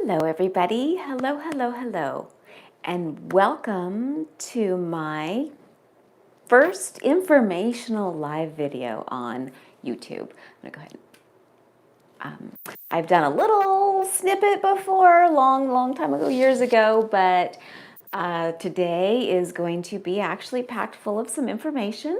Hello, everybody. Hello, hello, hello. And welcome to my first informational live video on YouTube. I'm going to go ahead. I've done a little snippet before, long time ago, years ago, but today is going to be actually packed full of some information.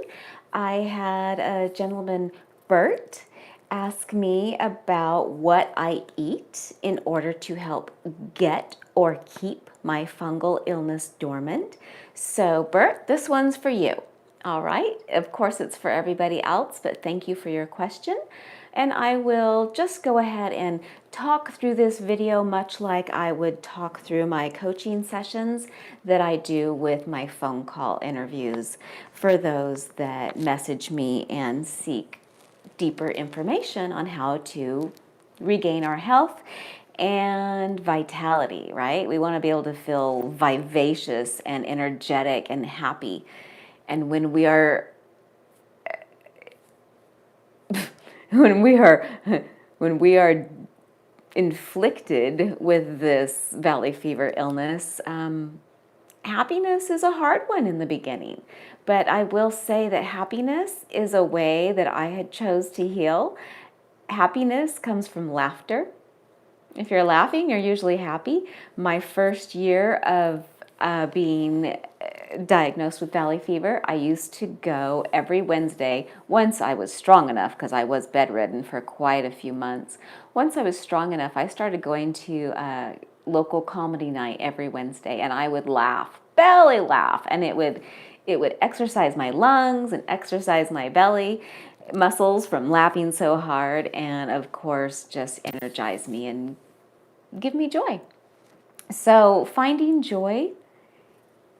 I had a gentleman, Bert, ask me about what I eat in order to help get or keep my fungal illness dormant. So, Bert, this one's for you. All right. Of course, it's for everybody else, but thank you for your question. And I will just go ahead and talk through this video much like I would talk through my coaching sessions that I do with my phone call interviews for those that message me and seek deeper information on how to regain our health and vitality, right? We want to be able to feel vivacious and energetic and happy. And when we are when we are inflicted with this valley fever illness, happiness is a hard one in the beginning. But I will say that happiness is a way that I had chose to heal. Happiness comes from laughter. If you're laughing, you're usually happy. My first year of being diagnosed with valley fever, I used to go every Wednesday. Once I was strong enough, because I was bedridden for quite a few months. Once I was strong enough, I started going to local comedy night every Wednesday, and I would laugh, belly laugh, and it would exercise my lungs and exercise my belly muscles from laughing so hard, and of course just energize me and give me joy. So finding joy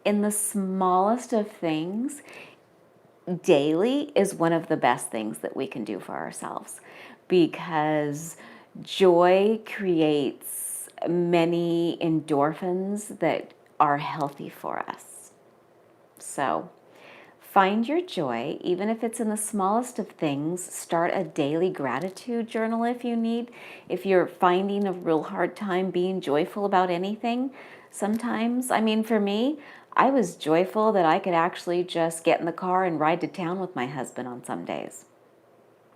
in the smallest of things daily is one of the best things that we can do for ourselves, because joy creates many endorphins that are healthy for us. So find your joy, even if it's in the smallest of things. Start a daily gratitude journal if you need. If you're finding a real hard time being joyful about anything, sometimes, for me, I was joyful that I could actually just get in the car and ride to town with my husband on some days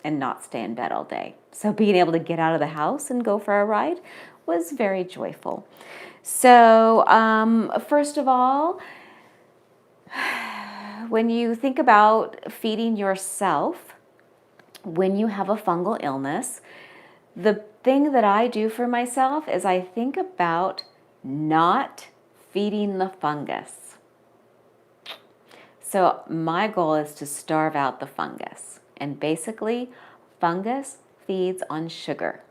and not stay in bed all day. So being able to get out of the house and go for a ride was very joyful. So first of all, when you think about feeding yourself when you have a fungal illness, the thing that I do for myself is I think about not feeding the fungus. So my goal is to starve out the fungus. And basically, fungus feeds on sugar.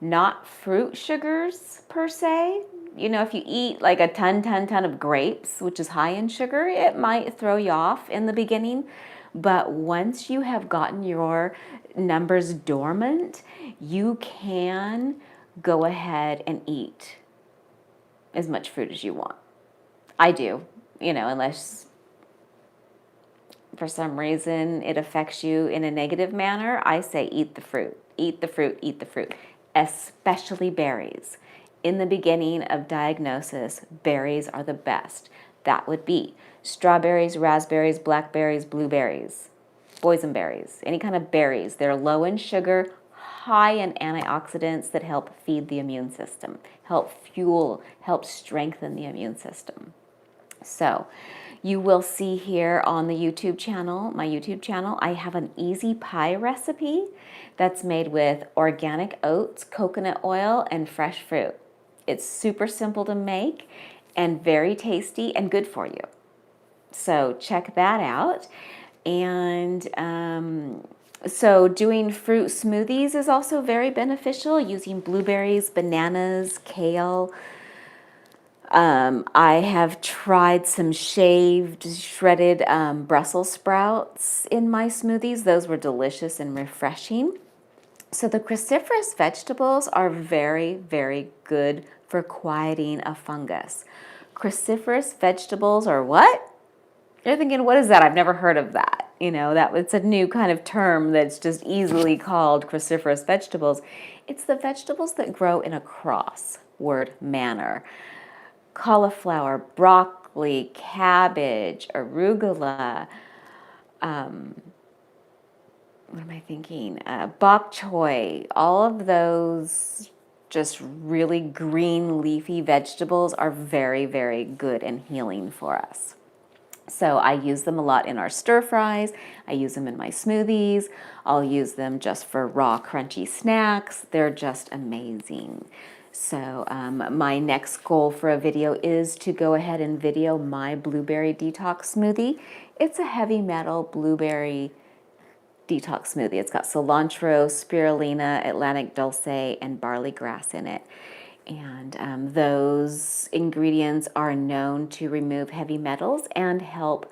Not fruit sugars per se. You know, if you eat like a ton of grapes, which is high in sugar, it might throw you off in the beginning. But once you have gotten your numbers dormant, you can go ahead and eat as much fruit as you want. I do, unless for some reason it affects you in a negative manner, I say eat the fruit, eat the fruit, eat the fruit, especially berries. In the beginning of diagnosis, berries are the best. That would be strawberries, raspberries, blackberries, blueberries, boysenberries, any kind of berries. They're low in sugar, high in antioxidants that help feed the immune system, help fuel, help strengthen the immune system. So you will see here on the YouTube channel, my YouTube channel, I have an easy pie recipe that's made with organic oats, coconut oil, and fresh fruit. It's super simple to make and very tasty and good for you. So check that out. And so doing fruit smoothies is also very beneficial, using blueberries, bananas, kale. I have tried some shaved, shredded Brussels sprouts in my smoothies. Those were delicious and refreshing. So the cruciferous vegetables are very, very good for quieting a fungus. Cruciferous vegetables are what? You're thinking, what is that? I've never heard of that. it's a new kind of term that's just easily called cruciferous vegetables. It's the vegetables that grow in a crossword manner. Cauliflower, broccoli, cabbage, arugula, what am I thinking? Bok choy, all of those just really green leafy vegetables are very, very good and healing for us. So I use them a lot in our stir fries. I use them in my smoothies. I'll use them just for raw crunchy snacks. They're just amazing. So my next goal for a video is to go ahead and video my blueberry detox smoothie. It's a heavy metal blueberry detox smoothie. It's got cilantro, spirulina, Atlantic dulce, and barley grass in it. And those ingredients are known to remove heavy metals and help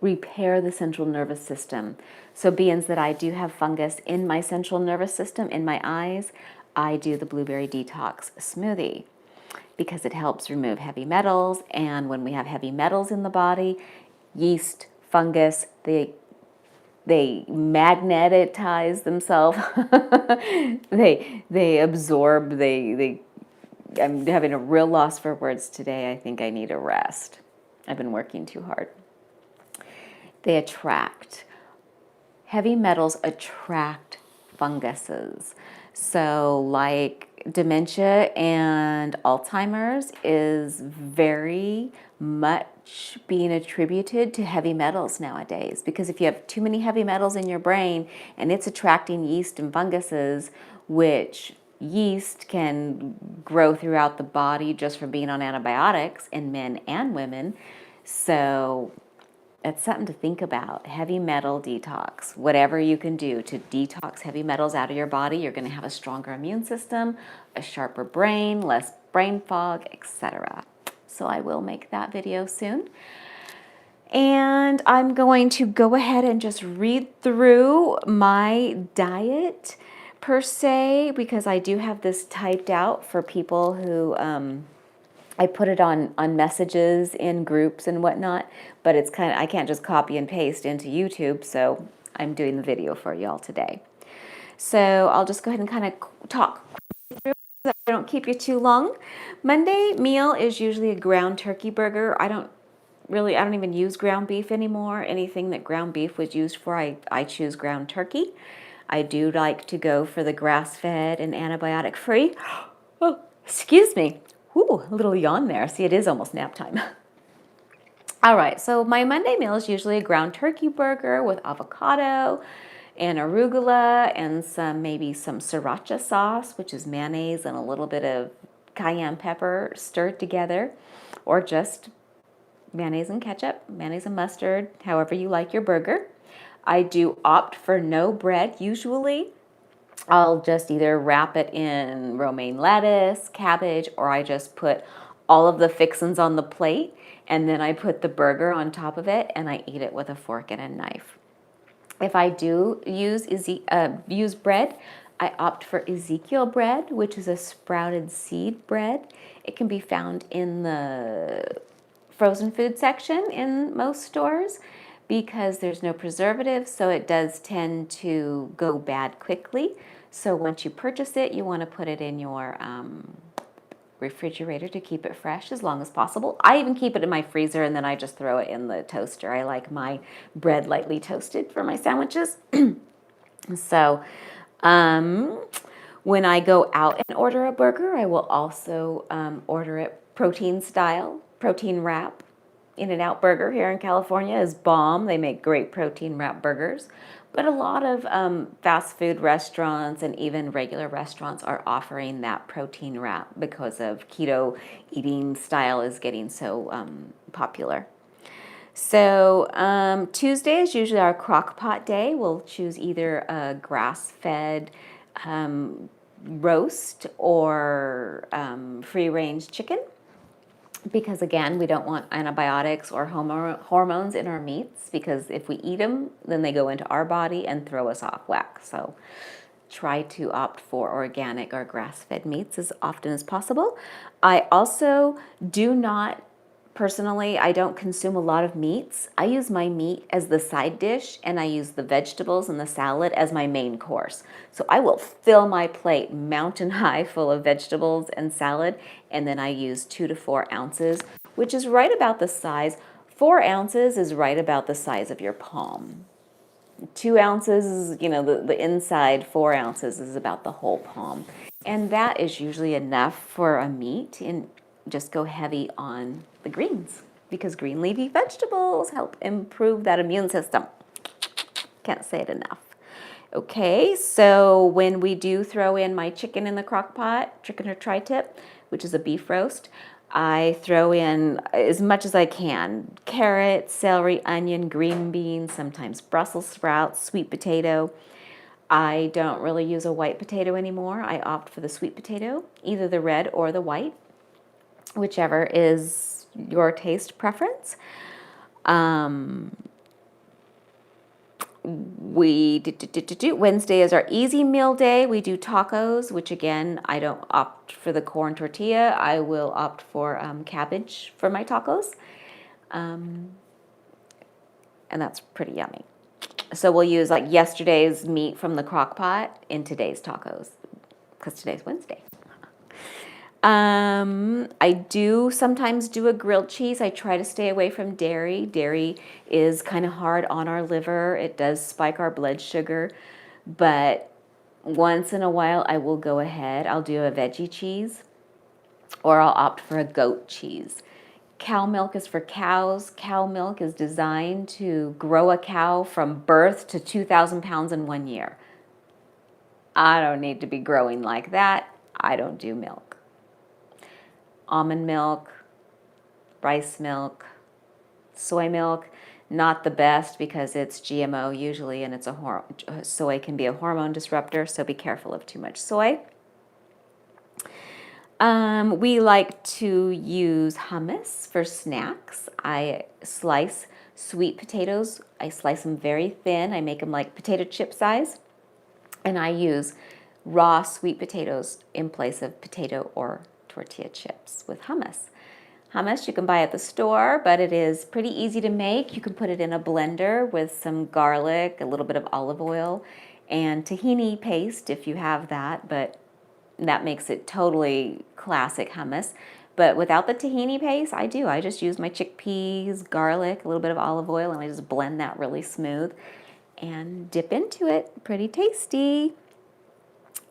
repair the central nervous system. So being that I do have fungus in my central nervous system, in my eyes, I do the blueberry detox smoothie because it helps remove heavy metals. And when we have heavy metals in the body, yeast, fungus, they magnetize themselves. they absorb. I'm having a real loss for words today. I think I need a rest. I've been working too hard. They attract. Heavy metals attract funguses. So like dementia and Alzheimer's is very much being attributed to heavy metals nowadays, because if you have too many heavy metals in your brain and it's attracting yeast and funguses, which yeast can grow throughout the body just from being on antibiotics in men and women. So it's something to think about. Heavy metal detox. Whatever you can do to detox heavy metals out of your body, you're going to have a stronger immune system, a sharper brain, less brain fog, etc. So I will make that video soon. And I'm going to go ahead and just read through my diet per se, because I do have this typed out for people who I put it on messages in groups and whatnot, but it's I can't just copy and paste into YouTube, so I'm doing the video for y'all today. So I'll just go ahead and kind of talk through so that I don't keep you too long. Monday meal is usually a ground turkey burger. I don't even use ground beef anymore. Anything that ground beef was used for, I choose ground turkey. I do like to go for the grass-fed and antibiotic-free. Oh, excuse me. Ooh, a little yawn there. See, it is almost nap time. All right, so my Monday meal is usually a ground turkey burger with avocado and arugula and maybe some sriracha sauce, which is mayonnaise and a little bit of cayenne pepper stirred together, or just mayonnaise and ketchup, mayonnaise and mustard, however you like your burger. I do opt for no bread usually. I'll just either wrap it in romaine lettuce, cabbage, or I just put all of the fixins on the plate and then I put the burger on top of it and I eat it with a fork and a knife. If I do use bread, I opt for Ezekiel bread, which is a sprouted seed bread. It can be found in the frozen food section in most stores because there's no preservatives, so it does tend to go bad quickly. So once you purchase it, you want to put it in your refrigerator to keep it fresh as long as possible. I even keep it in my freezer and then I just throw it in the toaster. I like my bread lightly toasted for my sandwiches. So when I go out and order a burger, I will also order it protein style, protein wrap. In-N-Out Burger here in California is bomb. They make great protein wrap burgers. But a lot of fast food restaurants and even regular restaurants are offering that protein wrap because of keto eating style is getting so popular. So Tuesday is usually our crock pot day. We'll choose either a grass-fed roast or free-range chicken, because again, we don't want antibiotics or hormones in our meats, because if we eat them, then they go into our body and throw us off whack. So try to opt for organic or grass-fed meats as often as possible. I also do not Personally, I don't consume a lot of meats. I use my meat as the side dish, and I use the vegetables and the salad as my main course. So I will fill my plate mountain high full of vegetables and salad, and then I use 2 to 4 ounces, which is right about the size. 4 ounces is right about the size of your palm. 2 ounces is, the inside. 4 ounces is about the whole palm. And that is usually enough for a meat, and just go heavy on the greens because green leafy vegetables help improve that immune system. Can't say it enough. Okay, so when we do throw in my chicken in the crock pot, chicken or tri-tip, which is a beef roast, I throw in as much as I can. Carrot, celery, onion, green beans, sometimes Brussels sprouts, sweet potato. I don't really use a white potato anymore. I opt for the sweet potato, either the red or the white, whichever is your taste preference. Wednesday is our easy meal day. We do tacos, which again, I don't opt for the corn tortilla. I will opt for cabbage for my tacos. And that's pretty yummy. So we'll use like yesterday's meat from the crock pot in today's tacos because today's Wednesday. I do sometimes do a grilled cheese. I try to stay away from dairy. Dairy is kind of hard on our liver. It does spike our blood sugar, but once in a while I will go ahead. I'll do a veggie cheese, or I'll opt for a goat cheese. Cow milk is for cows. Cow milk is designed to grow a cow from birth to 2,000 pounds in 1 year. I don't need to be growing like that. I don't do milk. Almond milk, rice milk, soy milk, not the best because it's GMO usually, and soy can be a hormone disruptor, so be careful of too much soy. We like to use hummus for snacks. I slice sweet potatoes. I slice them very thin. I make them like potato chip size, and I use raw sweet potatoes in place of potato or tortilla chips with hummus. Hummus you can buy at the store, but it is pretty easy to make. You can put it in a blender with some garlic, a little bit of olive oil, and tahini paste if you have that, but that makes it totally classic hummus. But without the tahini paste, I just use my chickpeas, garlic, a little bit of olive oil, and I just blend that really smooth and dip into it. Pretty tasty.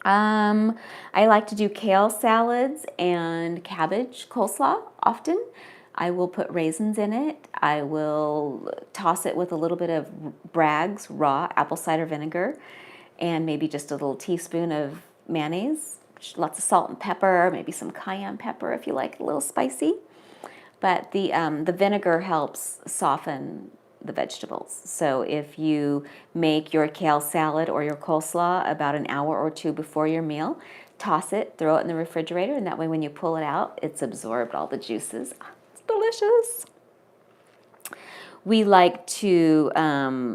I like to do kale salads and cabbage coleslaw often. I will put raisins in it. I will toss it with a little bit of Bragg's raw apple cider vinegar and maybe just a little teaspoon of mayonnaise. Lots of salt and pepper, maybe some cayenne pepper if you like it a little spicy. But the vinegar helps soften the vegetables. So if you make your kale salad or your coleslaw about an hour or two before your meal, toss it, throw it in the refrigerator, and that way when you pull it out, it's absorbed all the juices. It's delicious. We like to,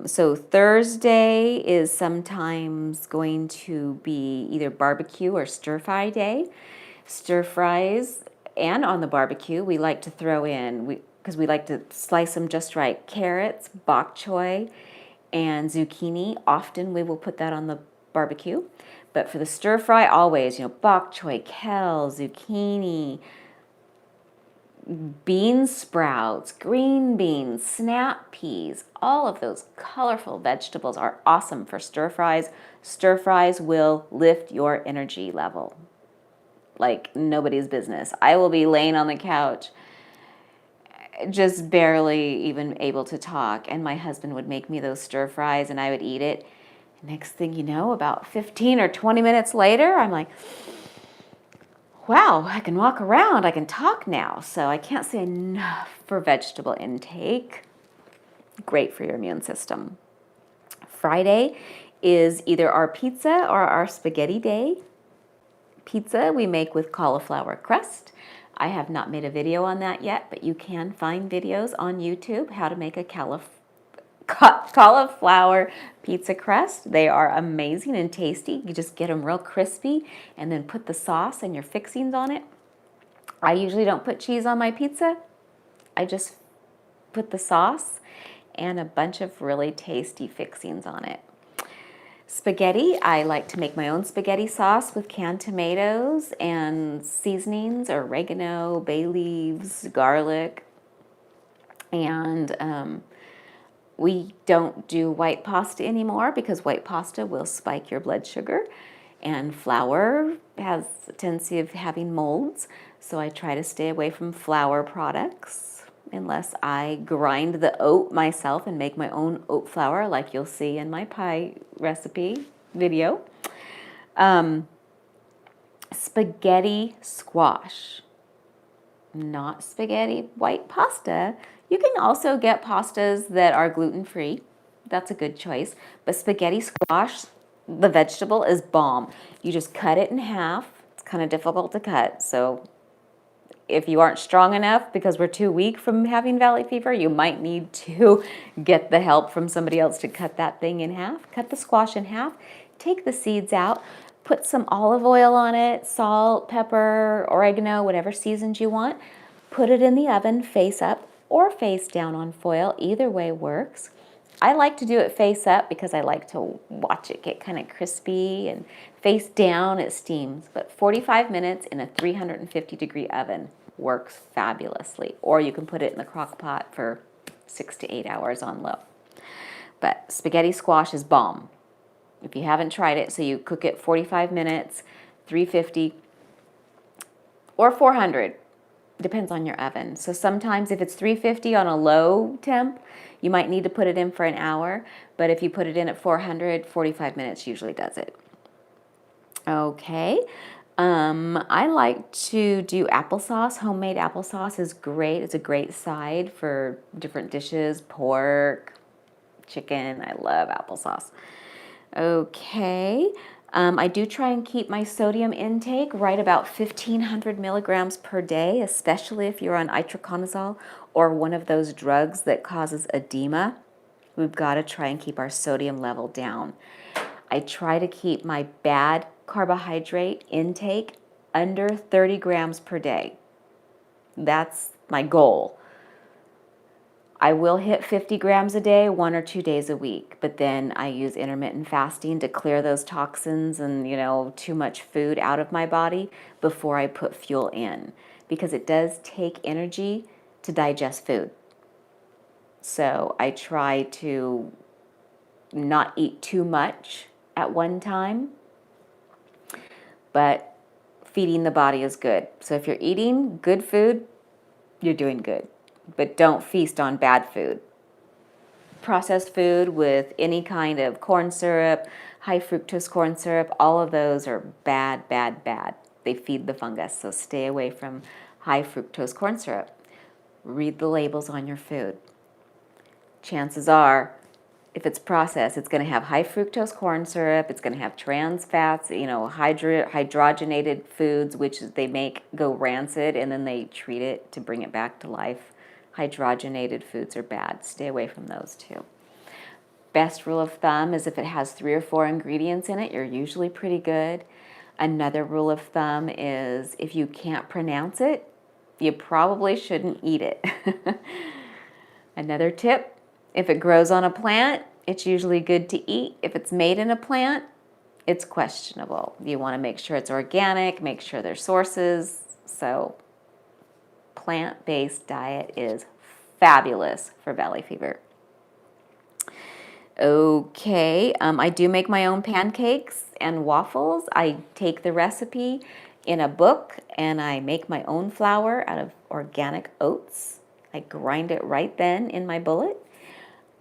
so Thursday is sometimes going to be either barbecue or stir fry day. Stir fries, and on the barbecue, we like to throw in, because we like to slice them just right, carrots, bok choy, and zucchini. Often we will put that on the barbecue. But for the stir fry, always, bok choy, kale, zucchini, bean sprouts, green beans, snap peas, all of those colorful vegetables are awesome for stir fries. Stir fries will lift your energy level like nobody's business. I will be laying on the couch just barely even able to talk, and my husband would make me those stir fries and I would eat it. Next thing you know, about 15 or 20 minutes later, I'm like, wow, I can walk around, I can talk now. So I can't say enough for vegetable intake. Great for your immune system. Friday is either our pizza or our spaghetti day. Pizza we make with cauliflower crust. I have not made a video on that yet, but you can find videos on YouTube how to make a cauliflower pizza crust. They are amazing and tasty. You just get them real crispy and then put the sauce and your fixings on it. I usually don't put cheese on my pizza. I just put the sauce and a bunch of really tasty fixings on it. Spaghetti, I like to make my own spaghetti sauce with canned tomatoes and seasonings, oregano, bay leaves, garlic, and we don't do white pasta anymore because white pasta will spike your blood sugar, and flour has a tendency of having molds, so I try to stay away from flour products unless I grind the oat myself and make my own oat flour like you'll see in my pie recipe video. Spaghetti squash, not spaghetti white pasta. You can also get pastas that are gluten-free. That's a good choice. But spaghetti squash, the vegetable, is bomb. You just cut it in half. It's kind of difficult to cut. So if you aren't strong enough because we're too weak from having valley fever, you might need to get the help from somebody else to cut that thing in half. Cut the squash in half. Take the seeds out. Put some olive oil on it, salt, pepper, oregano, whatever seasons you want. Put it in the oven face up or face down on foil. Either way works. I like to do it face up because I like to watch it get kind of crispy, and face down it steams. But 45 minutes in a 350-degree oven works fabulously. Or you can put it in the crock pot for 6 to 8 hours on low. But spaghetti squash is bomb. If you haven't tried it, so you cook it 45 minutes, 350 or 400, depends on your oven. So sometimes if it's 350 on a low temp, you might need to put it in for an hour, but if you put it in at 400, 45 minutes usually does it. Okay, I like to do applesauce. Homemade applesauce is great. It's a great side for different dishes, pork, chicken. I love applesauce. Okay, I do try and keep my sodium intake right about 1,500 milligrams per day, especially if you're on itraconazole or one of those drugs that causes edema. We've got to try and keep our sodium level down. I try to keep my bad carbohydrate intake under 30 grams per day. That's my goal. I will hit 50 grams a day, 1 or 2 days a week, but then I use intermittent fasting to clear those toxins and, too much food out of my body before I put fuel in, because it does take energy to digest food. So I try to not eat too much at one time, but feeding the body is good. So if you're eating good food, you're doing good. But don't feast on bad food. Processed food with any kind of corn syrup, high fructose corn syrup, all of those are bad, bad, bad. They feed the fungus, so stay away from high fructose corn syrup. Read the labels on your food. Chances are, if it's processed, it's going to have high fructose corn syrup, it's going to have trans fats, hydrogenated foods, which they make go rancid, and then they treat it to bring it back to life. Hydrogenated foods are bad. Stay away from those too. Best rule of thumb is if it has 3 or 4 ingredients in it, you're usually pretty good. Another rule of thumb is if you can't pronounce it, you probably shouldn't eat it. Another tip, if it grows on a plant, it's usually good to eat. If it's made in a plant, it's questionable. You want to make sure it's organic, make sure there's sources. So plant-based diet is fabulous for valley fever. Okay, I do make my own pancakes and waffles. I take the recipe in a book and I make my own flour out of organic oats. I grind it right then in my bullet.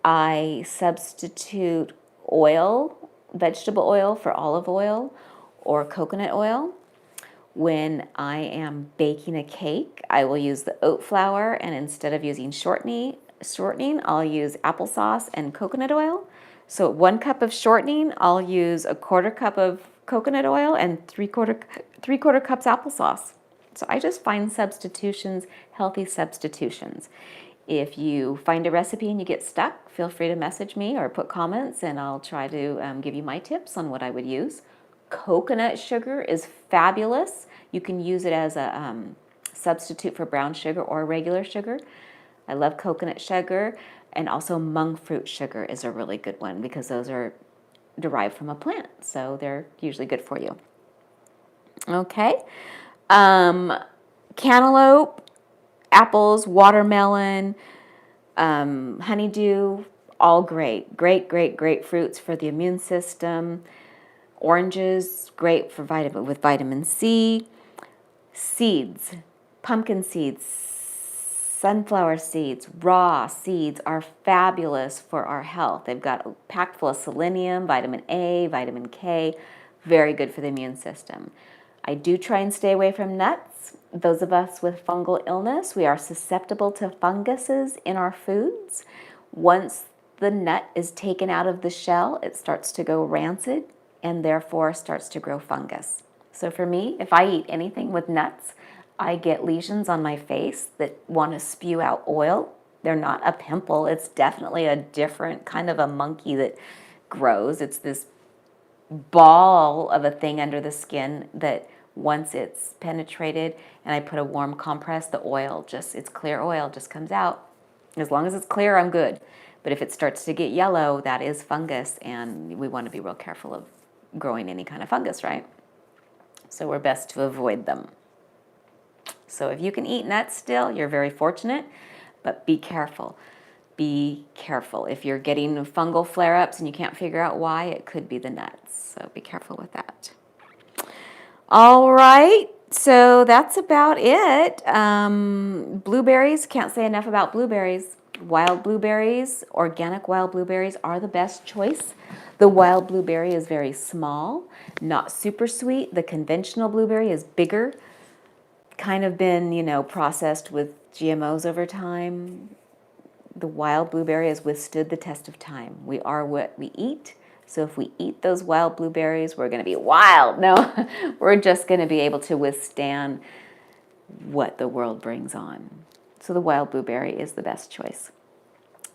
I substitute oil, vegetable oil, for olive oil or coconut oil. When I am baking a cake, I will use the oat flour, and instead of using shortening, I'll use applesauce and coconut oil. So 1 cup of shortening, I'll use a 1/4 cup of coconut oil and 3/4 cups applesauce. So I just find substitutions, healthy substitutions. If you find a recipe and you get stuck, feel free to message me or put comments, and I'll try to give you my tips on what I would use. Coconut sugar is fabulous. You can use it as a substitute for brown sugar or regular sugar. I love coconut sugar, and also monk fruit sugar is a really good one because those are derived from a plant, so they're usually good for you. Okay. Cantaloupe, apples, watermelon, honeydew, all great. Great fruits for the immune system. Oranges, great for with vitamin C. Seeds, pumpkin seeds, sunflower seeds, raw seeds are fabulous for our health. They've got packed full of selenium, vitamin A, vitamin K, very good for the immune system. I do try and stay away from nuts. Those of us with fungal illness, we are susceptible to funguses in our foods. Once the nut is taken out of the shell, it starts to go rancid and therefore starts to grow fungus. So for me, if I eat anything with nuts, I get lesions on my face that want to spew out oil. They're not a pimple. It's definitely a different kind of a monkey that grows. It's this ball of a thing under the skin that once it's penetrated and I put a warm compress, the oil it's clear oil, just comes out. As long as it's clear, I'm good. But if it starts to get yellow, that is fungus, and we want to be real careful of growing any kind of fungus, right? So we're best to avoid them. So if you can eat nuts still, you're very fortunate, but be careful. Be careful. If you're getting fungal flare-ups and you can't figure out why, it could be the nuts. So be careful with that. All right, so that's about it. Blueberries, can't say enough about blueberries. Wild blueberries, organic wild blueberries are the best choice. The wild blueberry is very small, not super sweet. The conventional blueberry is bigger, kind of been, processed with GMOs over time. The wild blueberry has withstood the test of time. We are what we eat. So if we eat those wild blueberries, we're going to be wild. No, we're just going to be able to withstand what the world brings on. So the wild blueberry is the best choice.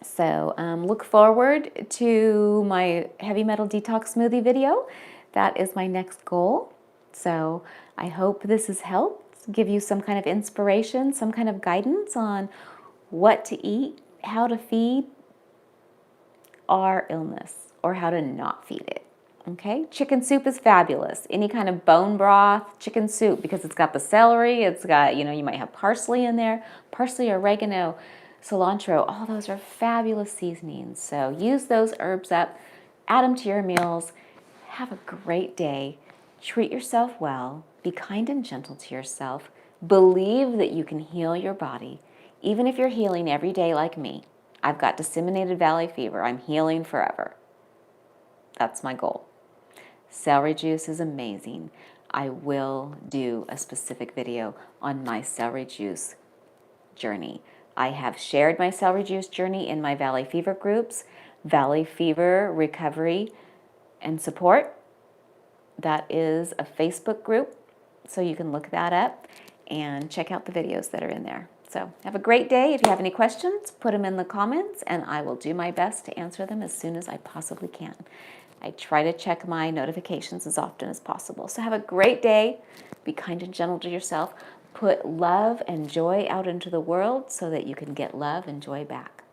So look forward to my heavy metal detox smoothie video. That is my next goal. So I hope this has helped give you some kind of inspiration, some kind of guidance on what to eat, how to feed our illness, or how to not feed it. Okay, chicken soup is fabulous. Any kind of bone broth, chicken soup, because it's got the celery, it's got, you might have parsley in there, parsley, oregano, cilantro, all those are fabulous seasonings. So use those herbs up, add them to your meals. Have a great day. Treat yourself well. Be kind and gentle to yourself. Believe that you can heal your body, even if you're healing every day like me. I've got disseminated valley fever. I'm healing forever. That's my goal. Celery juice is amazing. I will do a specific video on my celery juice journey. I have shared my celery juice journey in my valley fever groups, Valley Fever Recovery and Support. That is a Facebook group, so you can look that up and check out the videos that are in there. So have a great day. If you have any questions, put them in the comments, and I will do my best to answer them as soon as I possibly can. I try to check my notifications as often as possible. So have a great day. Be kind and gentle to yourself. Put love and joy out into the world so that you can get love and joy back.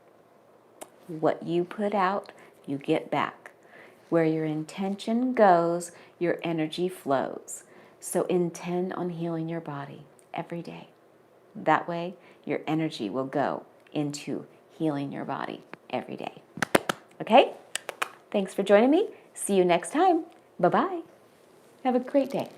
What you put out, you get back. Where your intention goes, your energy flows. So intend on healing your body every day. That way, your energy will go into healing your body every day. Okay? Thanks for joining me. See you next time. Bye-bye. Have a great day.